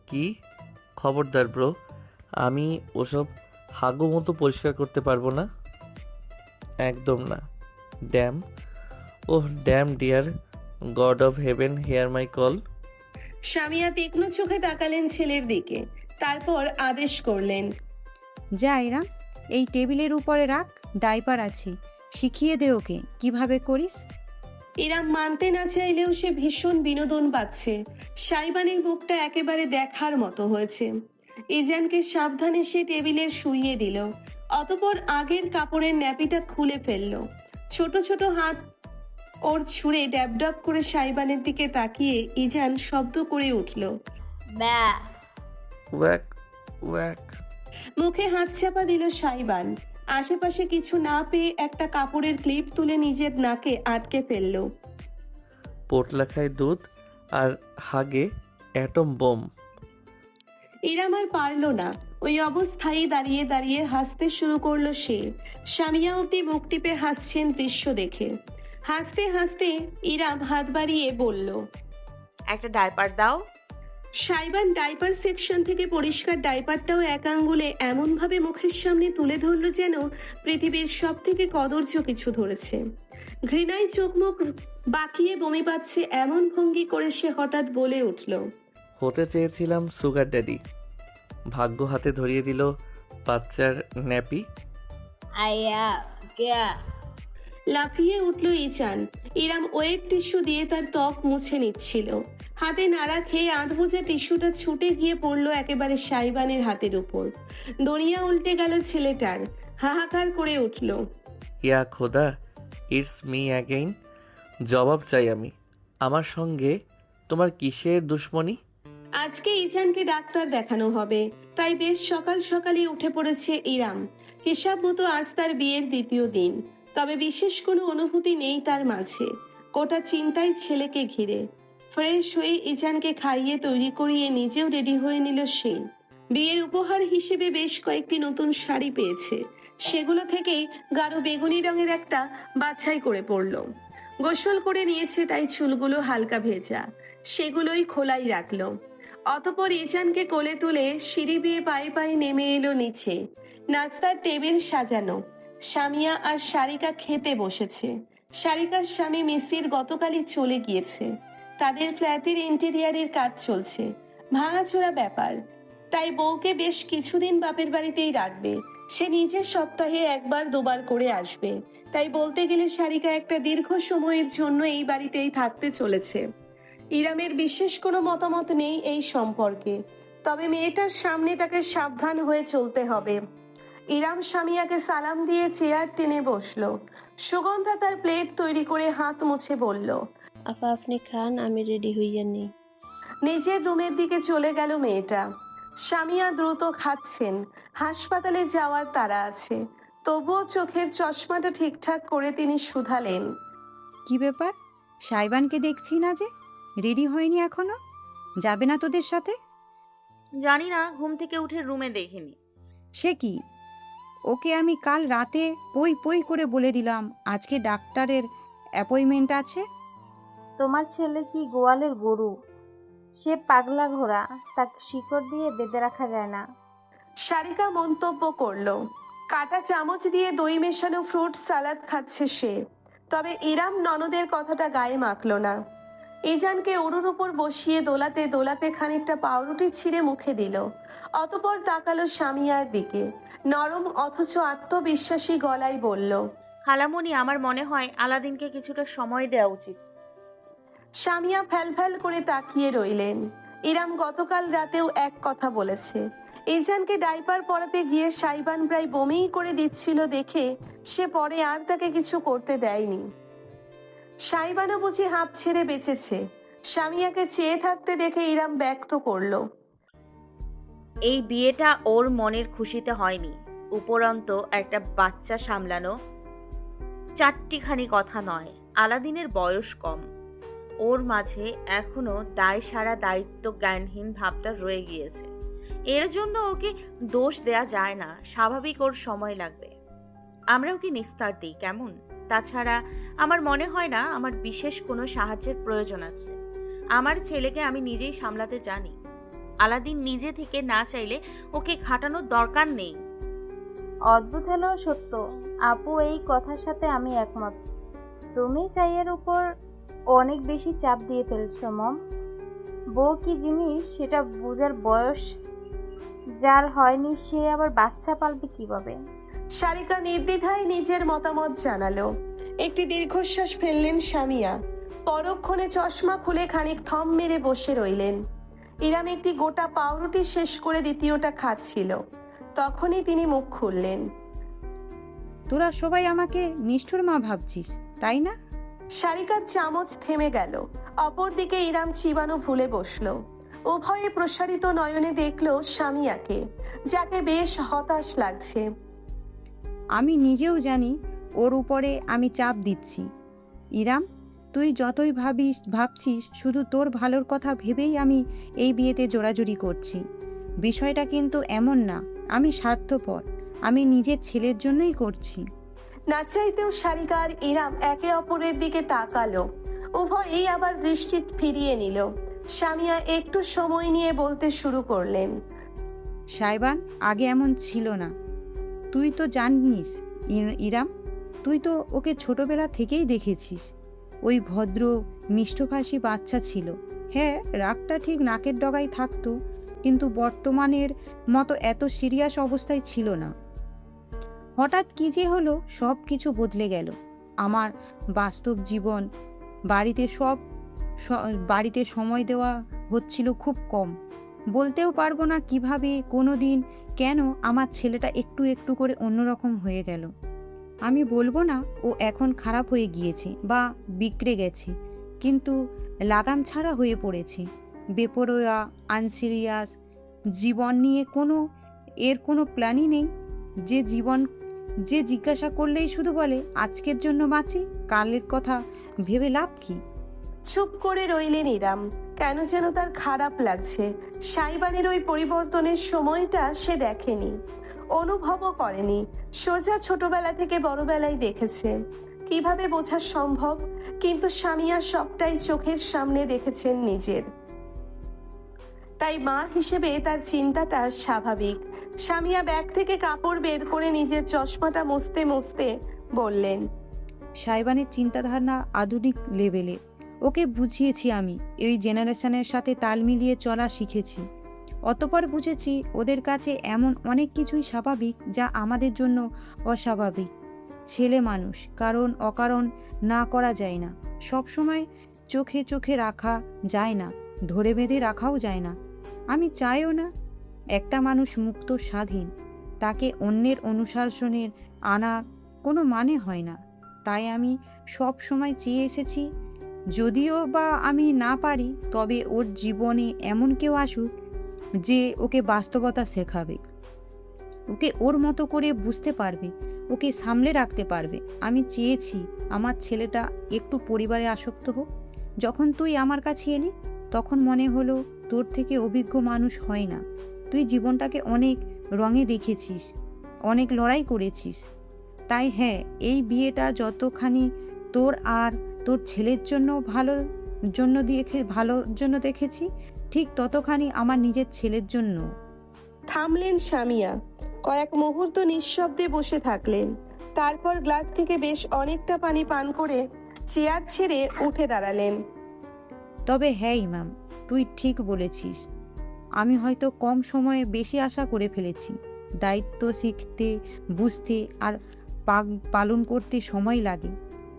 কি? খবরদার ব্রো, আমি ওসব হাগু মতো পরিষ্কার করতে পারবো না। একদম না। Damn, oh damn dear god of heaven, hear my call. স্বামীয়া তীক্ষ্ণ চোখে তাকালেন ছেলের দিকে, তারপর আদেশ করলেন। যা ইরাম, এই টেবিলের উপরে রাখ, ডাইপার আছে, শিখিয়ে দে ওকে কিভাবে করিস। ইরাম মানতে না চাইলেও সে ভীষণ বিনোদন পাচ্ছে। সাইবানের মুখটা একেবারে দেখার মতো হয়েছে। ইজানকে সাবধানে সে টেবিলে শুইয়ে দিল, অতপর আগের কাপড়ের ন্যাপিটা খুলে ফেলল। ছোট ছোট হাত ওর ছুঁড়ে ড্যাব ড্যাব করে সাইবানের দিকে তাকিয়ে ইজান শব্দ করে উঠল। ব্যা। Walk walk. মুখে হাত চাপা দিল সাইবান। আশেপাশে কিছু না পেয়ে একটা কাপড়ের ক্লিপ তুলে নিজের নাকে আটকে ফেলল। পোটলা খায় দুধ আর হাগে অ্যাটম বোম। ইরাম আর পারল না, ওই অবস্থায় দাঁড়িয়ে দাঁড়িয়ে হাসতে শুরু করলো সে। স্বামীয়া অব্দি মুখ টিপে হাসছেন দৃশ্য দেখে। হাসতে হাসতে ইরাম হাত বাড়িয়ে বলল। একটা ডাইপার দাও। সাইবান ডাইপার সেকশন থেকে পরিষ্কার ডাইপারটাও এক আঙ্গুলে এমনভাবে মুখের সামনে তুলে ধরলো যেন পৃথিবীর সব থেকে কদর্য কিছু ধরেছে। ঘৃণায় চোখ মুখ বাঁকিয়ে বমি পাচ্ছে এমন ভঙ্গি করে সে হঠাৎ বলে উঠল। হতে চেয়েছিলাম সুগার ড্যাডি, ভাগ্য হাতে ধরিয়ে দিল বাচ্চার ন্যাপি। আয়া কেয়া। লাফিয়ে উঠল ইচান। ইরাম ওয়েট টিস্যু দিয়ে তার ত্বক মুছে নিচ্ছিল। হাতে নাড়া খেয়ে আধবোঝা টিস্যুটা ছুটে গিয়ে পড়লো একেবারে সাইবানের হাতের উপর। দড়িয়া উল্টে গেল ছেলেটার। হাহাকার করে উঠল। ইয়া খোদা, ইটস মি অ্যাগেইন। জবাব চাই আমি। আমার সঙ্গে তোমার কিসের দুশ্মনী? আজকে ইজানকে ডাক্তার দেখানো হবে, তাই বেশ সকাল সকালই উঠে পড়েছে ইরাম। হিসাব মতো আজ তার বিয়ের দ্বিতীয় দিন, তবে বিশেষ কোনো অনুভূতি নেই তার মাঝে। গোটা চিন্তায় ছেলেকে ঘিরে। ফ্রেশ হয়ে ইজানকে খাইয়ে তৈরি করিয়ে নিজেও রেডি হয়ে নিল সে। বিয়ের উপহার হিসেবে বেশ কয়েকটি নতুন শাড়ি পেয়েছে, সেগুলো থেকেই গাঢ় বেগুনি রঙের একটা বাছাই করে পরল। গোসল করে নিয়েছে, তাই চুলগুলো হালকা ভেজা, সেগুলোই খোলাই রাখলো। অতপর ইজানকে কোলে তুলে সিঁড়ি বেয়ে পায়ে পায়ে নেমে এলো নিচে। নাস্তার টেবিল সাজানো। স্বামীয়া আর সারিকা খেতে বসেছে। সারিকার স্বামী মিসির গতকালই চলে গিয়েছে। তাদের ফ্ল্যাটের ইন্টেরিয়ারের কাজ চলছে, ভাঙাচোরা ব্যাপার, তাই বউকে বেশ কিছুদিন বাপের বাড়িতেই রাখবে। সে নিজের সপ্তাহে একবার দুবার করে আসবে, তাই বলতে গেলে সারিকা একটা দীর্ঘ সময়ের জন্য এই বাড়িতেই থাকতে চলেছে। ইরামের বিশেষ কোনো মতামত নেই এই সম্পর্কে, তবে মেয়েটার সামনে তাকে সাবধান হয়ে চলতে হবে। ইরাম স্বামীয়াকে সালাম দিয়ে চেয়ার টেনে বসলো। সুগন্ধা তার প্লেট তৈরি করে হাত মুছে বলল। আপা আপনি খান, আমি রেডি হইয়া নেই। নিজের রুমের দিকে চলে গেল মেয়েটা। স্বামীয়া দ্রুত খাচ্ছেন, হাসপাতালে যাওয়ার তাড়া আছে, তবুও চোখের চশমাটা ঠিকঠাক করে তিনি শুধালেন। কি ব্যাপার, সাইবানকে দেখছি না যে? রেডি হয়নি এখনো? যাবে না তোদের সাথে? জানি না, ঘুম থেকে উঠে রুমে দেখিনি। সে কি, ওকে আমি কাল রাতে পই পই করে বলে দিলাম আজকে ডাক্তারের অ্যাপয়েন্টমেন্ট আছে। তোমার ছেলে কি গোয়ালের গরু? সে পাগলা ঘোড়া, তাকে শিকড় দিয়ে বেঁধে রাখা যায় না। সারিকা মন্তব্য করলো। কাটা চামচ দিয়ে দই মেশানো ফ্রুট সালাদ খাচ্ছে সে। তবে ইরাম ননদের কথাটা গায়ে মাখলো না। ইজানকে ওরুর উপর বসিয়ে দোলাতে দোলাতে খানিকটা পাউরুটি ছিঁড়ে মুখে দিল। অতপর তাকালো স্বামীয়ার দিকে, নরম অথচ আত্মবিশ্বাসী গলায় বলল। খালামণি, আমার মনে হয় আলাদিনকে কিছুটা সময় দেওয়া উচিত। স্বামীয়া ফ্যাল ফ্যাল করে তাকিয়ে রইলেন। ইরাম গতকাল রাতেও এক কথা বলেছে। ইজানকে ডাইপার পরাতে গিয়ে সাইবান প্রায় বমিই করে দিচ্ছিল দেখে সে পরে আর তাকে কিছু করতে দেয়নি। সাইবানও বুঝি হাঁপ ছেড়ে বেঁচেছে। স্বামীয়াকে চেয়ে থাকতে দেখে ইরাম ব্যক্ত করলো। এই বিয়েটা ওর মনের খুশিতে হয়নি। উপরন্ত একটা বাচ্চা সামলানো চারটিখানি কথা নয়। আলাদিনের বয়স কম, ওর মাঝে এখনো দায় সারা দায়িত্ব জ্ঞানহীন ভাবটা রয়ে গিয়েছে। এর জন্য ওকে দোষ দেয়া যায় না, স্বাভাবিক ওর সময় লাগবে। আমরা ওকে নিস্তার দিই কেমন? তাছাড়া আমার মনে হয় না আমার বিশেষ কোনো সাহায্যের প্রয়োজন আছে। আমার ছেলেকে আমি নিজেই সামলাতে জানি। আলাদিন নিজে থেকে না চাইলে ওকে খাটানোর দরকার নেই। অদ্ভুত হলেও সত্য, আপু এই কথার সাথে আমি একমত। তুমি সাইয়ের উপর অনেক বেশি চাপ দিয়ে ফেলছো মম। বউ কি জিনিস সেটা বোঝার বয়স যার হয়নি সে আবার বাচ্চা পালবে কিভাবে? সারিকা নির্দ্বিধায় নিজের মতামত জানালো। একটি দীর্ঘশ্বাস ফেললেন সামিয়া। পরক্ষণে চশমা খুলে খানিক থম মেরে বসে রইলেন। ইরাম একটি গোটা পাউরুটি শেষ করে দ্বিতীয়টা খাচ্ছিল। তখনই তিনি মুখ খুললেন। তোরা সবাই আমাকে নিষ্ঠুর মা ভাবছিস, তাই না? সারিকার চামচ থেমে গেল। অপরদিকে ইরাম চিবানো ভুলে বসলো। উভয়ে প্রসারিত নয়নে দেখল সামিয়াকে, যাকে বেশ হতাশ লাগছে। আমি নিজেও জানি ওর উপরে আমি চাপ দিচ্ছি। ইরাম, তুই যতই ভাবছিস শুধু তোর ভালোর কথা ভেবেই আমি এই বিয়েতে জোরাজুরি করছি। বিষয়টা কিন্তু এমন না আমি স্বার্থপর, আমি নিজের ছেলের জন্যই করছি। না চাইতেও সারিকা আর ইরাম একে অপরের দিকে তাকালো। উভয়েই আবার দৃষ্টি ফিরিয়ে নিল। সামিয়া একটু সময় নিয়ে বলতে শুরু করলেন। সাইবান, আগে এমন ছিল না। তুই তো জানিস ইরাম, তুই তো ওকে ছোটবেলা থেকেই দেখেছিস। ওই ভদ্র মিষ্টভাষী বাচ্চা ছিল। হ্যাঁ, রাগটা ঠিক নাকের ডগায় থাকতো, কিন্তু বর্তমানের মতো এত সিরিয়াস অবস্থায় ছিল না। হঠাৎ কি যে হলো, সব কিছু বদলে গেল। আমার বাস্তব জীবন, বাড়িতে সময় দেওয়া হচ্ছিল খুব কম। বলতেও পারবো না কিভাবে, কোনো দিন কেন আমার ছেলেটা একটু একটু করে অন্যরকম হয়ে গেল। আমি বলবো না ও এখন খারাপ হয়ে গিয়েছে বা বিগড়ে গেছে, কিন্তু লাগাম ছাড়া হয়ে পড়েছে। বেপরোয়া, আনসিরিয়াস। জীবন নিয়ে কোনো প্ল্যানই নেই। যে জিজ্ঞাসা করলেই শুধু বলে আজকের জন্য বাঁচি, কালের কথা ভেবে লাভ কি? চুপ করে রইলেন ইরাম। কেন যেন তার খারাপ লাগছে। সাইবানের ওই পরিবর্তনের সময়টা সে দেখেনি, অনুভবও করেনি। সোজা ছোটবেলা থেকে বড়বেলায় দেখেছে। কিভাবে বোঝা সম্ভব? কিন্তু সামিয়া সবটাই চোখের সামনে দেখেছেন নিজের। তাই মা হিসেবে তার চিন্তাটা স্বাভাবিক। সামিয়া ব্যাগ থেকে কাপড় বের করে নিজের চশমাটা মুছতে মুছতে বললেন। সাইবানের চিন্তাধারণা আধুনিক লেভেলের। ওকে বুঝিয়েছি আমি, এই জেনারেশনের সাথে তাল মিলিয়ে চলা শিখেছি। অতঃপর বুঝেছি ওদের কাছে এমন অনেক কিছুই স্বাভাবিক যা আমাদের জন্য অস্বাভাবিক। ছেলে মানুষ, কারণ অকারণ না করা যায় না। সবসময় চোখে চোখে রাখা যায় না, ধরে বেঁধে রাখাও যায় না। আমি চাইও না। একটা মানুষ মুক্ত, স্বাধীন, তাকে অন্যের অনুশাসনের আনা কোনো মানে হয় না। তাই আমি সব সময় চেয়ে এসেছি, যদিও বা আমি না পারি, তবে ওর জীবনে এমন কেউ আসুক যে ওকে বাস্তবতা শেখাবে, ওকে ওর মতো করে বুঝতে পারবে, ওকে সামলে রাখতে পারবে। আমি চেয়েছি আমার ছেলেটা একটু পরিবারে আসক্ত হোক। যখন তুই আমার কাছে এলি তখন মনে হলো তোর থেকে অভিজ্ঞ মানুষ হয় না। তুই জীবনটাকে অনেক রঙে দেখেছিস, অনেক লড়াই করেছিস। তাই হ্যাঁ, এই বিয়েটা যতখানি তোর আর তোর ছেলের জন্য ভালোর জন্য দেখেছি, ঠিক ততখানি আমার নিজের ছেলের জন্য। থামলেন সামিয়া। কয়েক মুহূর্ত নিঃশব্দে বসে থাকলেন। তারপর গ্লাস থেকে বেশ অনেকটা পানি পান করে চেয়ার ছেড়ে উঠে দাঁড়ালেন। তবে হ্যাঁ ইমাম, তুই ঠিক বলেছিস। আমি হয়তো কম সময়ে বেশি আশা করে ফেলেছি। দায়িত্ব শিখতে, বুঝতে আর পালন করতে সময় লাগে।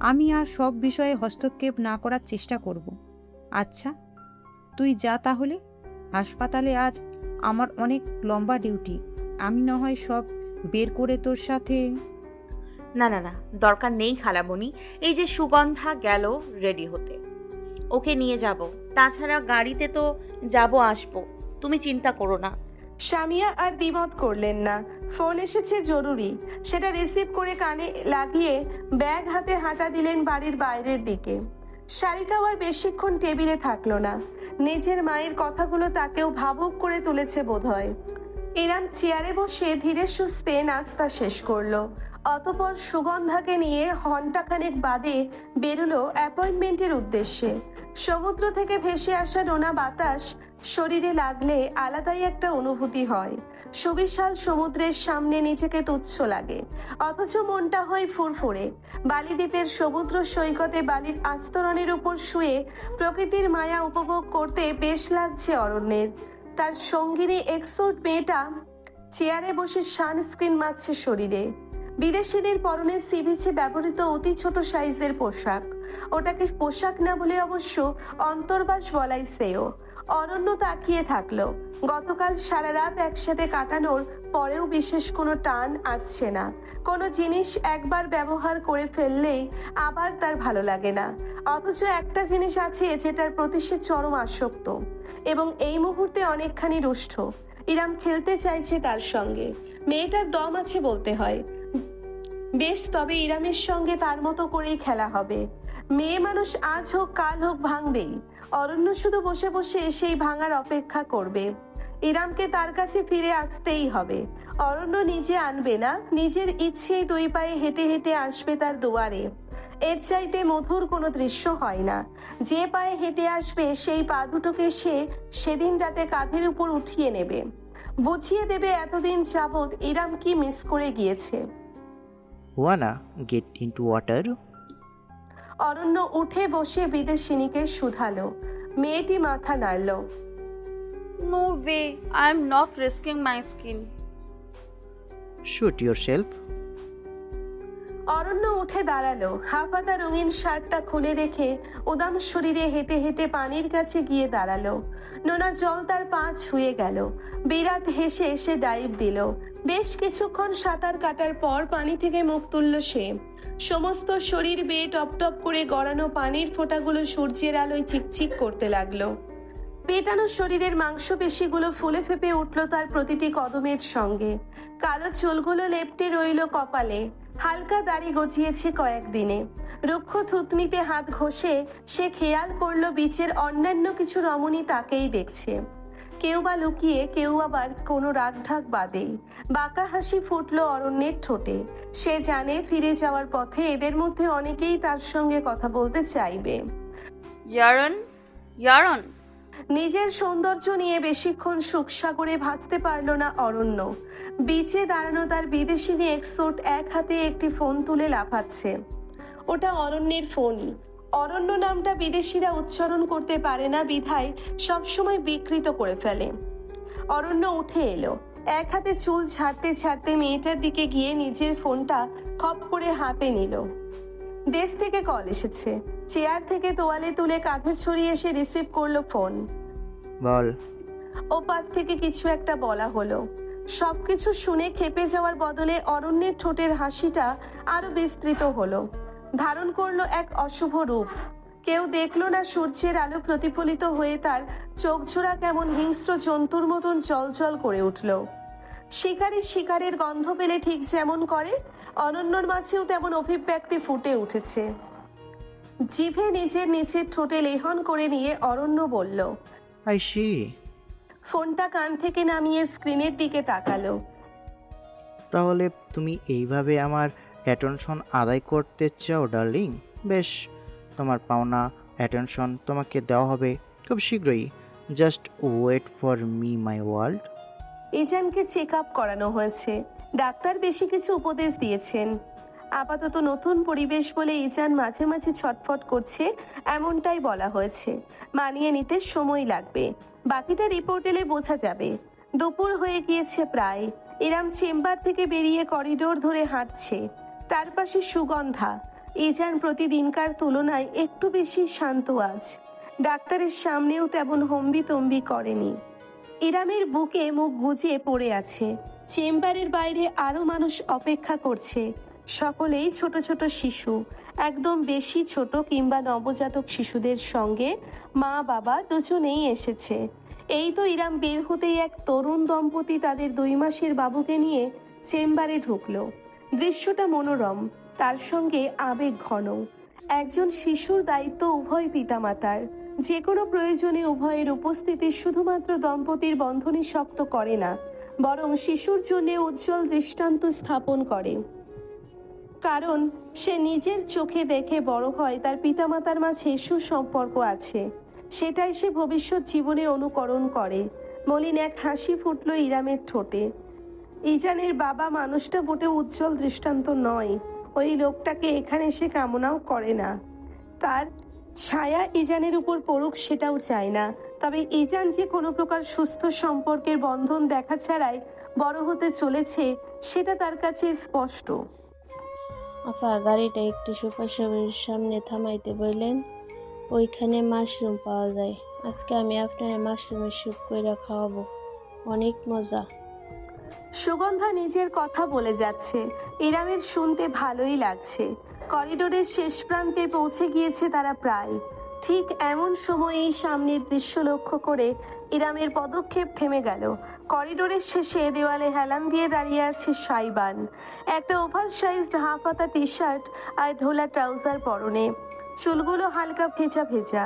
আমি আর সব বিষয়ে হস্তক্ষেপ না করার চেষ্টা করব। আচ্ছা, তুই যা তাহলে। হাসপাতালে আজ আমার অনেক লম্বা ডিউটি। আমি না হয় সব বের করে তোর সাথে। না না না, দরকার নেই খালামণি। এই যে সুগন্ধা গেল রেডি হতে, ওকে নিয়ে যাব। তাছাড়া গাড়িতে তো আসবো, তুমি চিন্তা করো না। সামিয়া আর দ্বিমত করলেন না। ফোন এসেছে জরুরি, সেটা রিসিভ করে কানে লাগিয়ে ব্যাগ হাতে হাঁটা দিলেন বাড়ির বাইরের দিকে। সারিকাও আর বেশিক্ষণ টেবিলে থাকলো না। নিজের মায়ের কথাগুলো তাকেও ভাবুক করে তুলেছে বোধহয়। ইরাম চেয়ারে বসে ধীরে সুস্থে নাস্তা শেষ করলো। অতঃপর সুগন্ধাকে নিয়ে ঘণ্টাখানেক বাদে বেরোলো অ্যাপয়েন্টমেন্টের উদ্দেশ্যে। সমুদ্র থেকে ভেসে আসা নোনা বাতাস শরীরে লাগলে আলাদাই একটা অনুভূতি হয়। সুবিশাল সমুদ্রের সামনে নিজেকে তুচ্ছ লাগে, অথচ মনটা হয় ফুরফুরে। বালিদ্বীপের সমুদ্র সৈকতে বালির আস্তরণের উপর শুয়ে প্রকৃতির মায়া উপভোগ করতে বেশ লাগছে অরণ্যের। তার সঙ্গিনী এক্সোট মেয়েটা চেয়ারে বসে সানস্ক্রিন মারছে শরীরে। বিদেশিনীর পরনে সিবিচে ব্যবহৃত অতি ছোট সাইজের পোশাক। ওটাকে পোশাক না বলে অবশ্য অন্তর্বাস বলাই শ্রেয়। অরণ্য তাকিয়ে থাকলো। গতকাল সারা রাত একসাথে কাটানোর পরেও বিশেষ কোনো টান আসছে না। কোনো জিনিস একবার ব্যবহার করে ফেললেই আবার তার ভালো লাগে না। অথচ একটা জিনিস আছে যেটার প্রতি সে চরম আসক্ত এবং এই মুহূর্তে অনেকখানি রুষ্ট। ইরাম খেলতে চাইছে তার সঙ্গে। মেয়েটার দম আছে বলতে হয়। বেশ, তবে ইরামের সঙ্গে তার মতো করেই খেলা হবে। মেয়ে মানুষ আজ হোক কাল হোক ভাঙবেই। অরণ্য শুধু বসে বসে সেই ভাঙার অপেক্ষা করবে। ইরামকে তার কাছে ফিরে আসতেই হবে। অরণ্য নিজে আনবে না, নিজের ইচ্ছেই 2 পায়ে হেঁটে হেঁটে আসবে তার দুয়ারে। এর চাইতে মধুর কোনো দৃশ্য হয় না। যে পায়ে হেঁটে আসবে সেই পা দুটোকে সে সেদিন রাতে কাঁধের উপর উঠিয়ে নেবে, বুঝিয়ে দেবে এতদিন যাবৎ ইরাম কি মিস করে গিয়েছে। Wanna get into water? অরণ্য উঠে বসে বিদেশিনীকে শুধালো। মেয়েটি মাথা নাড়ল। No way, I am not risking my skin. Shoot yourself. অরণ্য উঠে দাঁড়ালো। হাফাতা রঙিন শার্টটা খুলে রেখে উদাম শরীরে হেঁটে হেঁটে পানির কাছে গিয়ে দাঁড়ালো। নোনা জল তার পা ছুঁয়ে গেল। বিরাট হেসে এসে ডাইভ দিল। বেশ কিছুক্ষণ সাঁতার কাটার পর পানি থেকে মুখ তুলল সে। সমস্ত শরীর বেয়ে টপ টপ করে গড়ানো পানির ফোঁটাগুলো সূর্যের আলোয় চিকচিক করতে লাগলো। পেটানো শরীরের মাংসপেশিগুলো ফুলে ফেপে উঠল তার প্রতিটি কদমের সঙ্গে। কালো চুলগুলো লেপ্টে রইল কপালে। হালকা দাড়ি গজিয়েছে কয়েকদিনে। রুক্ষ থুতনিতে হাত ঘষে সে খেয়াল করলো বিচের অন্যান্য কিছু রমণী তাকেই দেখছে। কেউ বা লুকিয়ে, কেউ আবার কোনো রাগঢাক বাদেই। বাঁকা হাসি ফুটলো অরণ্যের ঠোঁটে। সে জানে ফিরে যাওয়ার পথে এদের মধ্যে অনেকেই তার সঙ্গে কথা বলতে চাইবে। Yaron, নিজের সৌন্দর্য নিয়ে বেশিক্ষণ সুখসাগরে ভাসতে পারল না অরণ্য। বিচে দাঁড়ানো তার বিদেশিনী এক্সোট এক হাতে একটি ফোন তুলে লাফাচ্ছে। ওটা অরণ্যের ফোনই। অরণ্য নামটা বিদেশিরা উচ্চারণ করতে পারে না বিধায় সবসময় বিকৃত করে ফেলে। অরণ্য উঠে এলো। এক হাতে চুল ছাড়তে ছাড়তে মেয়েটার দিকে গিয়ে নিজের ফোনটা খপ করে হাতে নিল। দেশ থেকে কল এসেছে। চেয়ার থেকে তোয়ালে তুলে কাঁধে ছড়িয়ে এসে রিসিভ করলো ফোন। বল। ও পাশ থেকে কিছু একটা বলা হলো। সবকিছু শুনে খেপে যাওয়ার বদলে অরণ্যের ঠোঁটের হাসিটা আরো বিস্তৃত হলো, ধারণ করলো এক অশুভ রূপ। কেউ দেখলো না সূর্যের আলো প্রতিফলিত হয়ে তার চোখজোড়া কেমন হিংস্র জন্তুর মতন জলজল করে উঠল। শিকারী শিকারের গন্ধ পেলে ঠিক যেমন করে, অনন্যর মাঝেও তেমন অভিব্যক্তি ফুটে উঠেছে। জিভে নিজের নিচের ঠোঁটে লেহন করে নিয়ে অরণ্য বলল। I see. ফোনটা কান থেকে নামিয়ে স্ক্রিনের দিকে তাকালো। তাহলে তুমি এইভাবে আমার অ্যাটেনশন আদায় করতে চাও ডার্লিং? বেশ, তোমার পাওনা অ্যাটেনশন তোমাকে দেওয়া হবে খুব শীঘ্রই। Just wait for me my world. ইজানকে চেক আপ করানো হয়েছে। ডাক্তার বেশি কিছু উপদেশ দিয়েছেন। আপাতত নতুন পরিবেশ বলে ইজান মাঝে মাঝে ছটফট করছে, এমনটাই বলা হয়েছে। মানিয়ে নিতে সময় লাগবে, বাকিটা রিপোর্ট এলে বোঝা যাবে। দুপুর হয়ে গিয়েছে প্রায়। ইরাম চেম্বার থেকে বেরিয়ে করিডোর ধরে হাঁটছে। তার পাশে সুগন্ধা। ইজান প্রতিদিনকার তুলনায় একটু বেশি শান্ত আজ। ডাক্তারের সামনেও তেমন হম্বিতম্বি করেনি। ইরামের বুকে মুখ গুজে পড়ে আছে। চেম্বারের বাইরে আরো মানুষ অপেক্ষা করছে। সকলেই ছোট ছোট শিশু, একদম বেশি ছোট কিংবা নবজাতক শিশুদের সঙ্গে মা বাবা দুজনেই এসেছে। এই তো ইরাম বের হতেই এক তরুণ দম্পতি তাদের 2 মাসের বাবুকে নিয়ে চেম্বারে ঢুকলো। দৃশ্যটা মনোরম, তার সঙ্গে আবেগ ঘন। একজন শিশুর দায়িত্ব উভয় পিতামাতার। যে কোনো প্রয়োজনে উভয়ের উপস্থিতি শুধুমাত্র দম্পতির বন্ধনই শক্ত করে না, বরং শিশুর জন্য উজ্জ্বল দৃষ্টান্ত স্থাপন করে। কারণ সে নিজের চোখে দেখে বড় হয় তার পিতামাতার মাঝে সুসম্পর্ক আছে। সেটাই সে ভবিষ্যৎ জীবনে অনুকরণ করে। মলিন এক হাসি ফুটল ইরামের ঠোঁটে। ইজানের বাবা মানুষটা মোটেও উজ্জ্বল দৃষ্টান্ত নয়। ওই লোকটাকে এখানে সে কামনাও করে না। তার ছায়া ইজানের উপর পড়ুক সেটাও চায় না। তবে ইজান যে কোনো প্রকার সুস্থ সম্পর্কের বন্ধন দেখা ছাড়াই বড় হতে চলেছে সেটা তার কাছে স্পষ্ট। আপা, গাড়িটা একটু সুপার শপের সামনে থামাইতে বললেন। ওইখানে মাশরুম পাওয়া যায়। আজকে আমি আপনার মাশরুমের স্যুপ কইরা খাওয়াবো, অনেক মজা। সুগন্ধা নিজের কথা বলে যাচ্ছে, ইরামের শুনতে ভালোই লাগছে। করিডোরের শেষ প্রান্তে পৌঁছে গিয়েছে তারা প্রায়। ঠিক এমন সময়েই সামনের দৃশ্য লক্ষ্য করে ইরামের পদক্ষেপ থেমে গেল। করিডোরের শেষে দেওয়ালে হেলান দিয়ে দাঁড়িয়ে আছে সাইবান, একটা ওভার সাইজড হাফ হাতা টি শার্ট আর ঢোলা ট্রাউজার পরনে। চুলগুলো হালকা ভেজা ভেজা,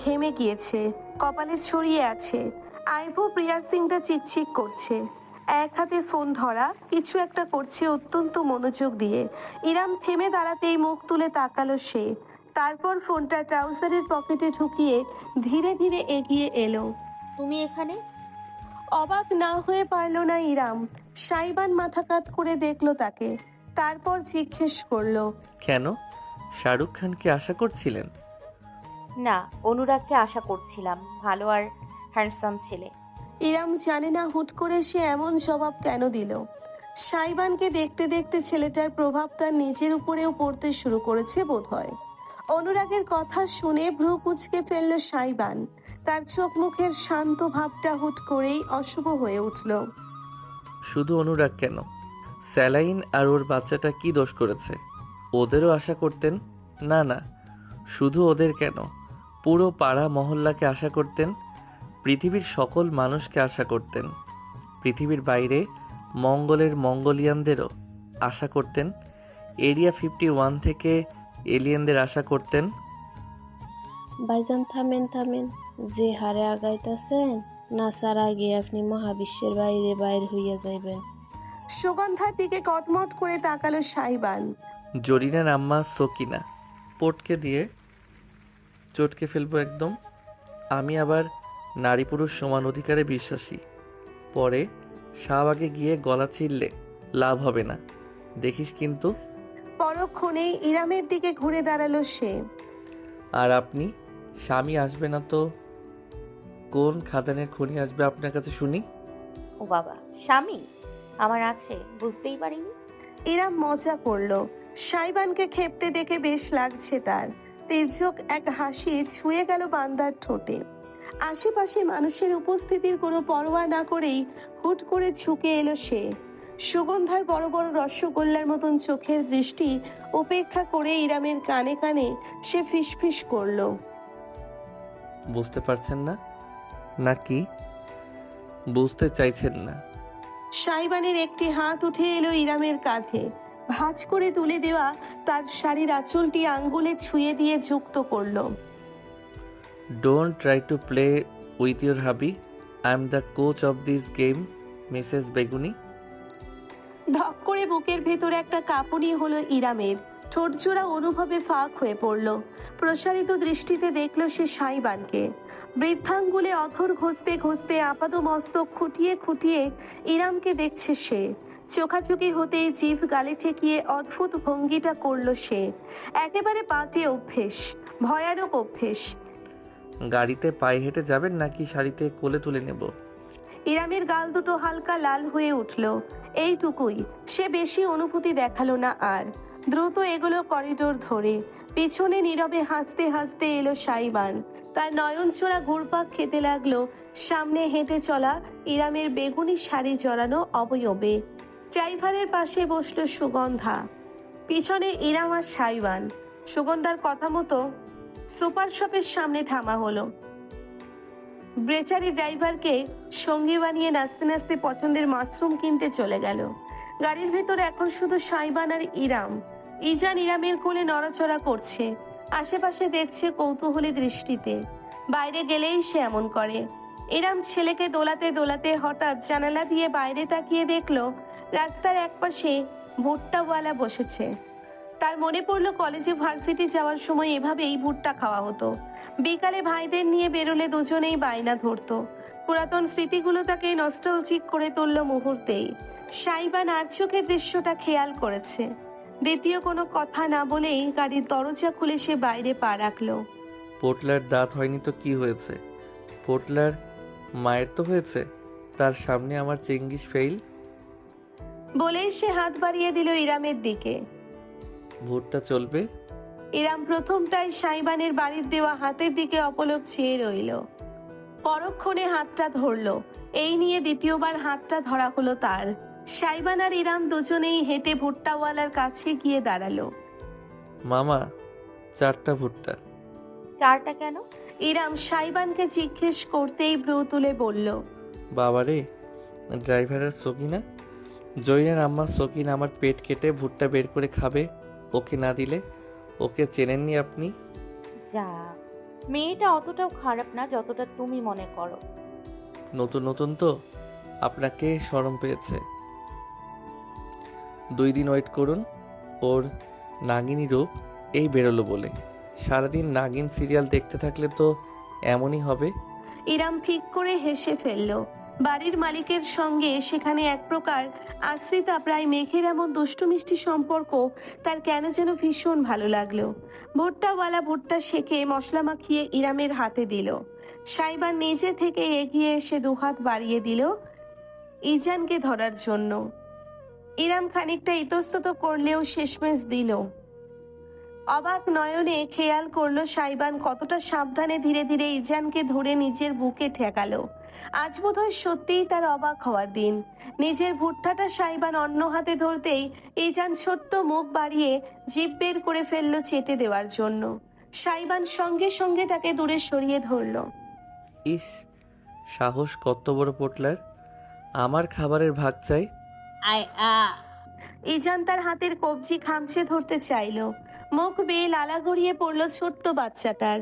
ঘেমে গিয়েছে, কপালে ছড়িয়ে আছে। আইব্রো পিয়ার্সিংটা চিকচিক করছে। এক হাতে ফোন ধরা, কিছু একটা করছে অত্যন্ত মনোযোগ দিয়ে। ইরাম থেমে দাঁড়াতেই মুখ তুলে তাকালো সে। তারপর ফোনটা ট্রাউজারের পকেটে ঢুকিয়ে ধীরে ধীরে এগিয়ে এলো। তুমি এখানে? অবাক না হয়ে পারল না ইরাম। সাইবান মাথা কাত করে দেখলো তাকে, তারপর জিজ্ঞেস করলো, কেন? শাহরুখ খানকে আশা করছিলেন? না, অনুরাগকে আশা করছিলাম। ভালো আর হ্যান্ডসাম ছেলে। ইরাম জানে না হুট করে সে এমন জবাব কেন দিল। সাইবানকে দেখতে দেখতে ছেলেটার প্রভাব তার নিজের উপরেও পড়তে শুরু করেছে বোধহয়। অনুরাগের কথা শুনে ভ্রু কুঁচকে ফেলল সাইবান। তার চোখ মুখের শান্ত ভাবটা হুট করেই অশুভ হয়ে উঠল। শুধু অনুরাগ কেন, স্যালাইন আর ওর বাচ্চাটা কি দোষ করেছে? ওদেরও আশা করতেন? না না, শুধু ওদের কেন, পুরো পাড়া মহল্লাকে আশা করতেন। পৃথিবীর সকল মানুষকে আশা করতেন। পৃথিবীর বাইরে মঙ্গলের মঙ্গোলিয়ানদেরও আশা করতেন। এরিয়া 51 থেকে এলিয়েনদের আশা করতেন। ভাইজান থামেন থামেন, যে হারে আগাইতেছেন নাসার আগে আপনি মহাবিশ্বের বাইরে বাইর হইয়া যাইবেন। সুগন্ধার দিকে কটমট করে তাকালো সাইবান। জরিনার আম্মা সকিনা পটকে দিয়ে চটকে ফেলবো একদম। আমি আবার নারী পুরুষ সমান অধিকারে বিশ্বাসী। পরে শাহবাগে গিয়ে গলা ছিঁড়লে লাভ হবে না, দেখিস কিন্তু। পরক্ষণেই ইরামের দিকে ঘুরে দাঁড়ালো সে। আর আপনি? স্বামী আসবে না তো কোন খাদানের খনি আসবে আপনার কাছে শুনি? ও বাবা, স্বামী আমার আছে, বুঝতেই পারিনি। ইরাম মজা করলো। সাইবানকে খেপতে দেখে বেশ লাগছে তার। তির্যক এক হাসি ছুঁয়ে গেল বান্দার ঠোঁটে। আশেপাশে মানুষের উপস্থিতির কোনো পরোয়া না করেই হুট করে ঝুঁকে এলো সে। সুগন্ধার বড় বড় রসগোল্লার মতন চোখের দৃষ্টি উপেক্ষা করে ইরামের কানে কানে সে ফিসফিস করলো, বুঝতে পারছেন না নাকি বুঝতে চাইছেন না? সাইবানের একটি হাত উঠে এলো ইরামের কাঁধে। ভাঁজ করে তুলে দেওয়া তার শাড়ির আঁচলটি আঙ্গুলে ছুঁয়ে দিয়ে যুক্ত করলো। Don't try to play with your hubby. I am the coach of this game, Mrs Beguni. ধক করে বুকের ভেতরে একটা কাঁপুনি হলো ইরামের। ঠোঁটজোড়া অনুভবে ফাঁক হয়ে পড়ল। প্রসারিত দৃষ্টিতে দেখল সে সাইবানকে। বৃদ্ধাঙ্গুলে অথর ঘষতে ঘষতে আপাদ মস্তক খুঁটিয়ে খুঁটিয়ে ইরামকে দেখছে সে। চোখাচোখি হতেই জিভ গালে ঠেকিয়ে অদ্ভুত ভঙ্গিটা করল সে। একেবারে বাজে অভ্যেস, ভয়ানক অভ্যেস। গাড়িতে পায়ে হেঁটে যাবেন নাকি শাড়িতে কোলে তুলে নেব? ইরামের গাল দুটো হালকা লাল হয়ে উঠল। এইটুকুই, সে বেশি অনুভূতি দেখালো না আর। দ্রুত এগুলো করিডোর ধরে। পিছনে নীরবে হাসতে হাসতে এলো সাইবান। তার নয়নচোরা ঘুরপাক খেতে লাগলো সামনে হেঁটে চলা ইরামের বেগুনি শাড়ি জড়ানো অবয়বে। ড্রাইভারের পাশে বসলো সুগন্ধা, পিছনে ইরাম আর সাইবান। সুগন্ধার কথা মতো সুপার শপের সামনে থামা হলো। ব্রেচারি ড্রাইভারকে সঙ্গী বানিয়ে নাচতে নাচতে পছন্দের মাশরুম কিনতে চলে গেল। গাড়ির ভেতরে এখন শুধু সাইবান আর ইরাম। ইজান ইরামের কোলে নড়াচড়া করছে, আশেপাশে দেখছে কৌতূহলী দৃষ্টিতে। বাইরে গেলেই সে এমন করে। ইরাম ছেলেকে দোলাতে দোলাতে হঠাৎ জানালা দিয়ে বাইরে তাকিয়ে দেখলো রাস্তার একপাশে ভুট্টাওয়ালা বসেছে। তার মনে পড়লো কলেজে ভার্সিটি যাওয়ার সময় এভাবেই ভুট্টা খাওয়া হতো। বিকালে ভাইদের নিয়ে বেরোলে দুজনেই বায়না ধরতো। পুরাতন স্মৃতিগুলো তাকে নস্টালজিক করে তুলল মুহূর্তেই। সাইবান আর চোখে দৃশ্যটা খেয়াল করেছে। দ্বিতীয় কোনো কথা না বলেই গাড়ির দরজা খুলে সে বাইরে পা রাখলো। পোটলার দাঁত হয়নি তো কি হয়েছে? পোটলার মায়ের তো হয়েছে। তার সামনে আমার চেঙ্গিস ফেইল। বলেই সে হাত বাড়িয়ে দিল ইরামের দিকে। ভুট্টা চলবে? ইরাম প্রথমটাই সাইবানের বাড়ির দেওয়া হাতের দিকে অপলক চেয়ে রইল। পরক্ষণে হাতটা ধরলো। এই নিয়ে দ্বিতীয়বার হাতটা ধরা হলো তার। সাইবান আর ইরাম দুজনেই হেঁটে ভুট্টাওয়ালার কাছে গিয়ে দাঁড়ালো। মামা, 4টা ভুট্টা। 4টা কেন? ইরাম সাইবানকে জিজ্ঞেস করতেই ভ্রু তুলে বলল, বাবারে, ড্রাইভারের সকিনা, জয়িনের আম্মা সকিন আমার পেট কেটে ভুট্টা বের করে খাবে। ওকে না দিলে? ওকে চেনেননি আপনি? যা, মেয়েটা অতটাও খারাপ না যতটা তুমি মনে করো। নতুন নতুন তো, আপনাকে শরম পেয়েছে। 2 দিন ওয়েট করুন। ওর নাগিনী রূপ এই বেরোলো বলে। সারাদিন নাগিন সিরিয়াল দেখতে থাকলে তো এমনই হবে। ইরাম ফিক করে হেসে ফেলল। বাড়ির মালিকের সঙ্গে সেখানে এক প্রকার আশ্রিতা প্রায় মেঘের এমন দুষ্টু মিষ্টি সম্পর্ক তার কেন যেন ভীষণ ভালো লাগলো। ভুট্টাওয়ালা ভুট্টা সেকে মশলা মাখিয়ে ইরামের হাতে দিল। সাইবান নিজে থেকে এগিয়ে এসে দুহাত বাড়িয়ে দিল ইজানকে ধরার জন্য। ইরাম খানিকটা ইতস্তত করলেও শেষমেশ দিল। অবাক নয়নে খেয়াল করলো সাইবান কতটা সাবধানে ধীরে ধীরে ইজানকে ধরে নিজের বুকে ঠেকালো। আজ বোধহয় সত্যিই তার অবাক হওয়ার দিন। নিজের ভুট্টাটা সাইবান অন্য হাতে ধরতেই ইজান ছোট্ট মুখ বাড়িয়ে জিভ বের করে ফেললো চেটে দেওয়ার জন্য। সাইবান সঙ্গে সঙ্গে তাকে দূরে সরিয়ে ধরলো। ইস, সাহস কত বড় পোটলার! আমার খাবারের ভাগ চাই। ইজান তার হাতের কবজি খামচে ধরতে চাইলো। মুখ বেয়ে লালা গড়িয়ে পড়লো ছোট্ট বাচ্চাটার।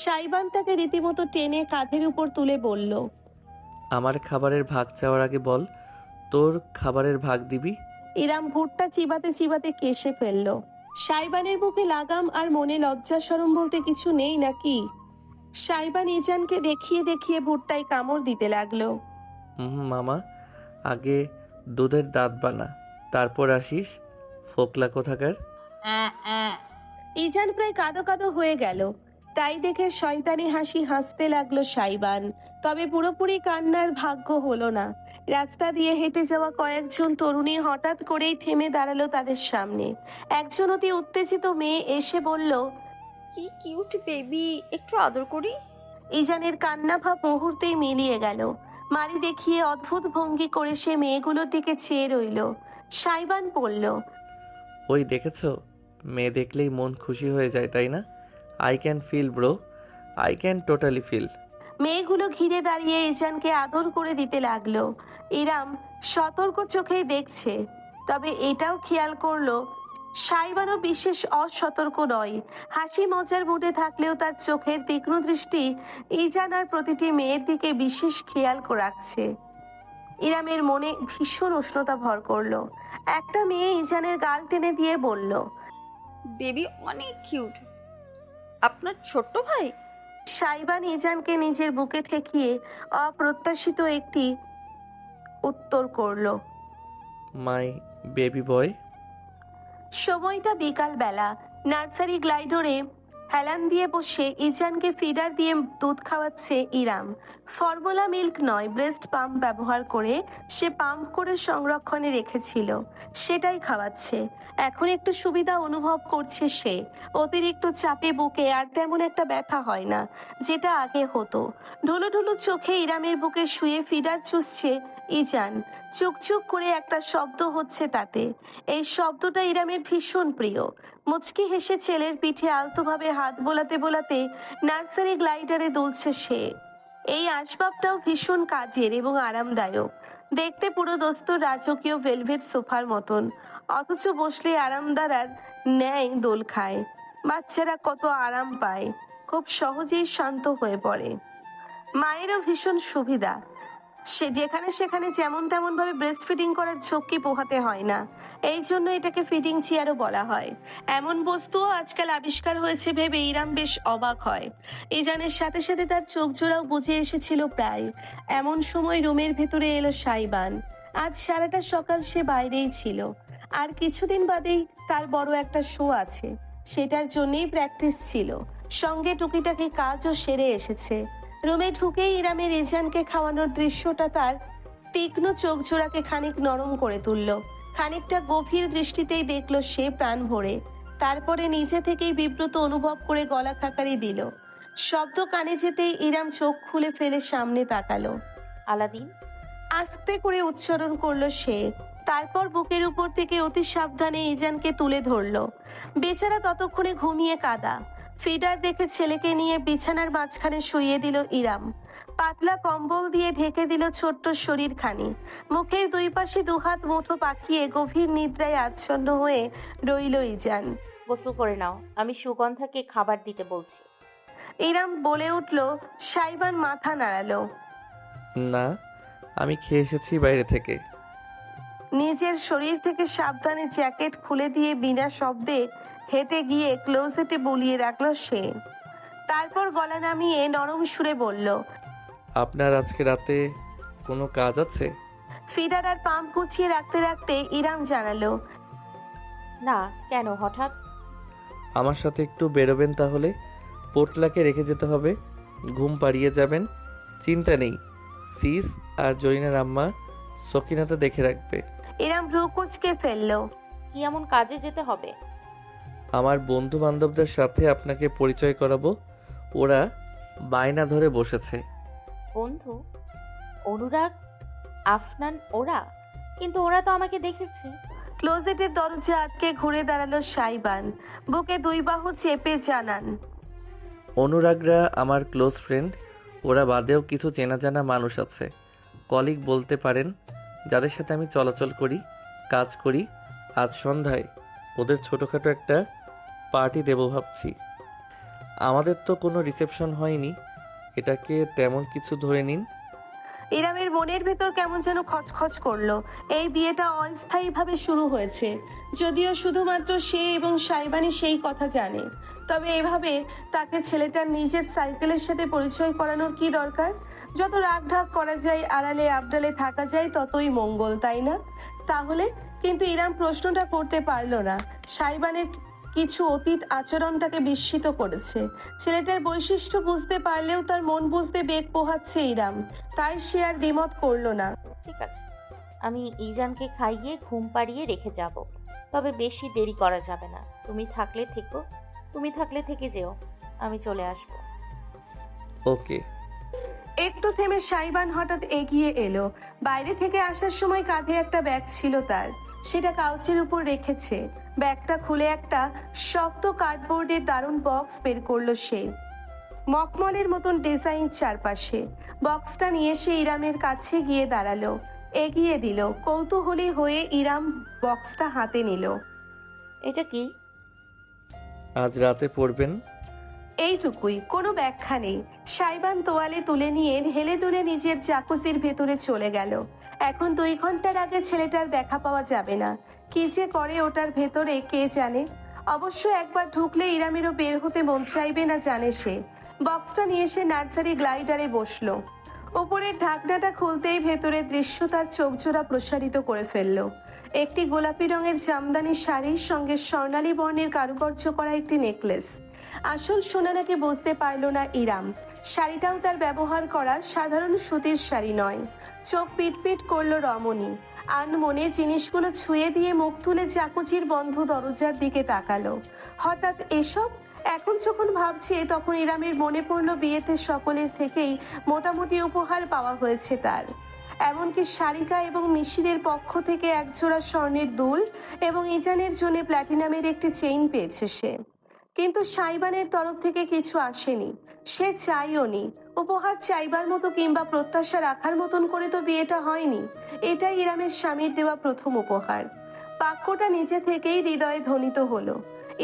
সাইবান তাকে রীতিমতো টেনে কাঁধের উপর তুলে বলল, আমার খাবারের ভাগ চাওয়ার আগে বল, তোর খাবারের ভাগ দিবি? ইরাম ভুট্টা চিবাতে চিবাতে কেশে ফেলল। সাইবানের বুকে লাগাম আর মনে লজ্জা শরম বলতে কিছু নেই নাকি? সাইবান ইজানকে দেখিয়ে দেখিয়ে ভুট্টায় কামড় দিতে লাগলো। মামা, আগে দুধের দাঁত বানা, তারপর আসিস, ফোকলা কোথাকার। ইজান প্রায় কাঁদো কাঁদো হয়ে গেল। তাই দেখে শয়তানি হাসি হাসতে লাগলো সাইবান। তবে পুরোপুরি কান্নার ভাগ্য হলো না। রাস্তা দিয়ে হেঁটে যাওয়া কয়েকজন তরুণী হঠাৎ করেই থেমে দাঁড়ালো তাদের সামনে। একজন অতি উত্তেজিত মেয়ে এসে বলল, কি কিউট বেবি, একটু আদর করি। ইজানের কান্না ভাব মুহূর্তেই মিলিয়ে গেল। মারি দেখিয়ে অদ্ভুত ভঙ্গি করে সে মেয়েগুলোর দিকে চেয়ে রইল। সাইবান বলল, ওই দেখেছো, মেয়ে দেখলেই মন খুশি হয়ে যায়, তাই না? I can feel bro, I can totally feel. মেয়েগুলো ঘিরে দাঁড়িয়ে ইজানকে আদর করে দিতে লাগলো। ইরাম সতর্ক চোখেই দেখছে, তবে এটাও খেয়াল করলো সাইবানও বিশেষ অসতর্ক নয়। হাসি মজার মুডে থাকলেও তার চোখের তীক্ষ্ণ দৃষ্টি ইজান আর প্রতিটি মেয়ের দিকে বিশেষ খেয়াল রাখছে। ইরামের মনে ভীষণ উষ্ণতা ভর করলো। একটা মেয়ে ইজানের গাল টেনে দিয়ে বলল, বেবি অনেক কিউট। আপনার ছোট্ট ভাই? সাইবান ইজানকে নিজের বুকে ঠেকিয়ে অপ্রত্যাশিত একটি উত্তর করলো, মাই বেবি বয়। সময়টা বিকাল বেলা। নার্সারি গ্লাইডরে হেলান দিয়ে বসে ইজানকে ফিডার দিয়ে দুধ খাওয়াচ্ছে ইরাম। ফর্মুলা মিল্ক নয়, ব্রেস্ট পাম্প ব্যবহার করে সে পাম্প করে সংরক্ষণে রেখেছিল, সেটাই খাওয়াচ্ছে। এখন একটু সুবিধা অনুভব করছে সে। অতিরিক্ত চাপে বুকে আর তেমন একটা ব্যথা হয় না, যেটা আগে হতো। ঢুলু ঢুলু চোখে ইরামের বুকে শুয়ে ফিডার চুষছে ইজান। চুকচুক করে একটা শব্দ হচ্ছে তাতে। এই শব্দটা ইরামের ভীষণ প্রিয়। মুচকি হেসে ছেলের পিঠে আলতোভাবে হাত বোলাতে বোলাতে নার্সারি গ্লাইডারে দুলছে সে। এই আসবাবটাও ভীষণ কাজের এবং আরামদায়ক। দেখতে পুরো দোস্ত রাজকীয় ভেলভেট সোফার মতন, অথচ বসলে আরামদারার ন্যায় দোল খায়। বাচ্চারা কত আরাম পায়, খুব সহজেই শান্ত হয়ে পড়ে। মায়েরও ভীষণ সুবিধা, সে যেখানে সেখানে যেমন তেমন ভাবে ব্রেস্ট ফিডিং করার ঝক্কি পোহাতে হয় না। এই জন্য এটাকে ফিডিং চেয়ারও বলা হয়। এমন বস্তুও আজকাল আবিষ্কার হয়েছে ভেবে ইরাম বেশ অবাক হয়। ইজানের সাথে সাথে তার চোখ জোড়াও বুঝে এসেছিল প্রায়। এমন সময় রুমের ভেতরে এলো সাইবান। আজ সারাটা সকাল সে বাইরেই ছিল। আর কিছুদিন বাদেই তার বড় একটা শো আছে, সেটার জন্যই প্র্যাকটিস ছিল। সঙ্গে টুকিটাকি কাজও সেরে এসেছে। রুমে ঢুকেই ইরামের ইজানকে খাওয়ানোর দৃশ্যটা তার তীক্ষ্ণ চোখ জোড়াকে খানিক নরম করে তুলল। খানিকটা গভীর দৃষ্টিতেই দেখল সে প্রাণ ভরে। তারপরে নিজে থেকেই বিব্রত অনুভব করে গলা খাকারি দিল। শব্দ কানে যেতেই ইরাম চোখ খুলে ফেলে সামনে তাকালো। আলাদিন। আস্তে করে উচ্চারণ করলো সে। তারপর বুকের উপর থেকে অতি সাবধানে ইজানকে তুলে ধরলো। বেচারা ততক্ষণে ঘুমিয়ে কাদা। ফিডার দেখে ছেলেকে নিয়ে বিছানার মাঝখানে শুইয়ে দিল ইরাম। পাতলা কম্বল দিয়ে ঢেকে দিল ছোট্ট শরীরখানি। মুখের দুই পাশে দুহাত মুঠো পাকিয়ে গভীর নিদ্রায় আচ্ছন্ন হয়ে রইল ইজান। গোসল করে নাও, আমি সুগন্ধাকে খাবার দিতে বলছি। ইরাম বলে উঠল। সাইবান মাথা নাড়ালো। না, আমি খেয়ে এসেছি বাইরে থেকে। নিজের শরীর থেকে সাবধানে জ্যাকেট খুলে দিয়ে বিনা শব্দে হেঁটে গিয়ে ক্লোজেটে বুলিয়ে রাখলো সে। তারপর গলা নামিয়ে নরম সুরে বলল, আপনার আজকে রাতে কোনো কাজ আছে? ফিডার আর পাম্প গুছিয়ে রাখতে রাখতে ইরাম জানালো, না, কেন হঠাৎ? আমার সাথে একটু বেরোবেন তাহলে? পোটলাকে রেখে যেতে হবে, ঘুম পাড়িয়ে যাবেন। চিন্তা নেই, সিস আর জরিনার আম্মা সকিনাতে দেখে রাখবে। ইরাম ভ্রু কুঁচকে ফেললো। কি এমন কাজে যেতে হবে? আমার বন্ধু বান্ধবদের সাথে আপনাকে পরিচয় করাবো। ওরা বায়না ধরে বসেছে। বন্ধু? অনুরাগ, আফনান ওরা? কিন্তু ওরা তো আমাকে দেখেছে। ক্লোজেটের দরজা আটকে ঘুরে দাঁড়ালো সাইবান। বুকে দুই বাহু চেপে জানান, অনুরাগরা আমার ক্লোজ ফ্রেন্ড। ওরা বাদেও কিছু চেনা জানা মানুষ আছে, কলিগ বলতে পারেন, যাদের সাথে আমি চলাচল করি, কাজ করি। আজ সন্ধ্যায় ওদের ছোটোখাটো একটা পার্টি দেবো ভাবছি। আমাদের তো কোনো রিসেপশন হয়নি, এটাকে তেমন কিছু ধরে নিন। ইরামের মনের ভেতর কেমন যেন খচখচ করলো। এই বিয়েটা অস্থায়ীভাবে শুরু হয়েছে, যদিও শুধুমাত্র সে এবং সাইবানি সেই কথা জানে। তবে এভাবে তাকে ছেলেটার নিজের সাইকেলের সাথে পরিচয় করানোর কি দরকার? যত রাগ ঢাক করা যায়, আড়ালে আবডালে থাকা যায়, ততই মঙ্গল, তাই না? তাহলে কিন্তু ইরাম প্রশ্নটা করতে পারলো না। সাইবানের কিছু অতীত আচরণ তাকে বিস্মিত করেছে। ছেলেটার বৈশিষ্ট্য বুঝতে পারলেও তার মন বুঝতে বেগ পোহাচ্ছে ইরাম। তাই সে আর দ্বিমত করলো না। ঠিক আছে, আমি ইজানকে খাইয়ে ঘুম পাড়িয়ে রেখে যাব, তবে বেশি দেরি করা যাবে না। তুমি থাকলে থেকো, তুমি থাকলে থেকে যেও, আমি চলে আসবো। ওকে। একটু থেমে সাইবান হঠাৎ এগিয়ে এলো। বাইরে থেকে আসার সময় কাঁধে একটা ব্যাগ ছিল তার, সেটা কাউচের উপর রেখেছে। ব্যাগটা খুলে একটা শক্ত কার্ডবোর্ডের দারুণ বক্স বের করলো সে। মখমলের মতন ডিজাইন চারপাশে। বক্সটা নিয়ে সে ইরামের কাছে গিয়ে দাঁড়ালো, এগিয়ে দিল। কৌতূহলী হয়ে ইরাম বক্সটা হাতে নিল। এটা কি? আজ রাতে পড়বেন। এইটুকুই, কোনো ব্যাখ্যা নেই। সাইবান তোয়ালে তুলে নিয়ে হেলে দুলে নিজের জাকুজির ভেতরে চলে গেল। এখন 2 ঘন্টার আগে ছেলেটার দেখা পাওয়া যাবে না। কি যে করে ওটার ভেতরে কে জানে। অবশ্য একবার ঢুকলে ইরামেরও বের হতে মন চাইবে না জানে সে। বক্সটা নিয়ে সে নার্সারি গ্লাইডারে বসলো। ওপরের ঢাকনাটা খুলতেই ভেতরের দৃশ্য তার চোখজোড়া প্রসারিত করে ফেললো। একটি গোলাপি রঙের জামদানি শাড়ির সঙ্গে স্বর্ণালী বর্ণের কারুকার্য করা একটি নেকলেস। আসল সোনা নাকি বুঝতে পারল না ইরাম। শাড়িটাও তার ব্যবহার করা সাধারণ সুতির শাড়ি নয়। চোখ পিটপিট করলো রমণী। আনমনে জিনিসগুলো ছুঁয়ে দিয়ে মুখ তুলে জাকুচির বন্ধ দরজার দিকে তাকালো। হঠাৎ এসব? এখন যখন ভাবছে তখন ইরামের মনে পড়লো বিয়েতে সকলের থেকেই মোটামুটি উপহার পাওয়া হয়েছে তার। এমনকি সারিকা এবং মিশিরের পক্ষ থেকে একজোড়া স্বর্ণের দুল এবং ইজানের জন্য প্ল্যাটিনামের একটি চেইন পেয়েছে সে। কিন্তু সাইবানের তরফ থেকে কিছু আসেনি। সে চাইও নি। উপহার চাইবার মতো কিংবা প্রত্যাশা রাখার মতন করে তো বিয়েটা হয়নি। এটাই ইরামের স্বামীর দেওয়া প্রথম উপহার। বাক্যটা নিজে থেকেই হৃদয়ে ধ্বনিত হলো।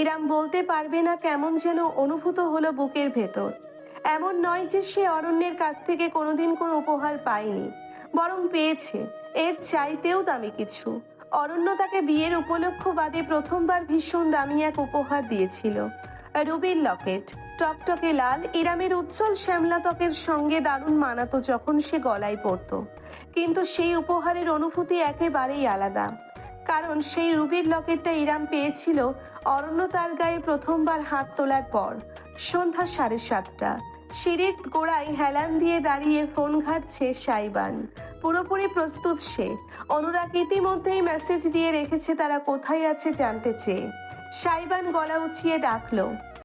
ইরাম বলতে পারবে না, কেমন যেন অনুভূত হলো বুকের ভেতর। এমন নয় যে সে অরণ্যের কাছ থেকে কোনোদিন কোনো উপহার পায়নি, বরং পেয়েছে এর চাইতেও দামি কিছু। অরণ্য তাকে বিয়ের উপলক্ষ বাদে প্রথমবার ভীষণ দামি এক উপহার দিয়েছিল, রুবির লকেট। টকটকে লাল, ইরামের উজ্জ্বল শ্যামলা ত্বকের সঙ্গে দারুণ মানাতো যখন সে গলায় পরতো। কিন্তু সেই উপহারের অনুভূতি একেবারেই আলাদা, কারণ সেই রুবির লকেটটা ইরাম পেয়েছিল অরণ্য তার গায়ে প্রথমবার হাত তোলার পর। সন্ধ্যা 7:30। সিঁড়ির গোড়ায় হেলান দিয়ে দাঁড়িয়ে ফোন ঘাটছে সাইবান। পুরোপুরি প্রস্তুত সে। অনুরাগ ইতিমধ্যেই মেসেজ দিয়ে রেখেছে তারা কোথায় আছে জানতে চেয়ে। সাইবান গলা উঁচিয়ে ডাকলো,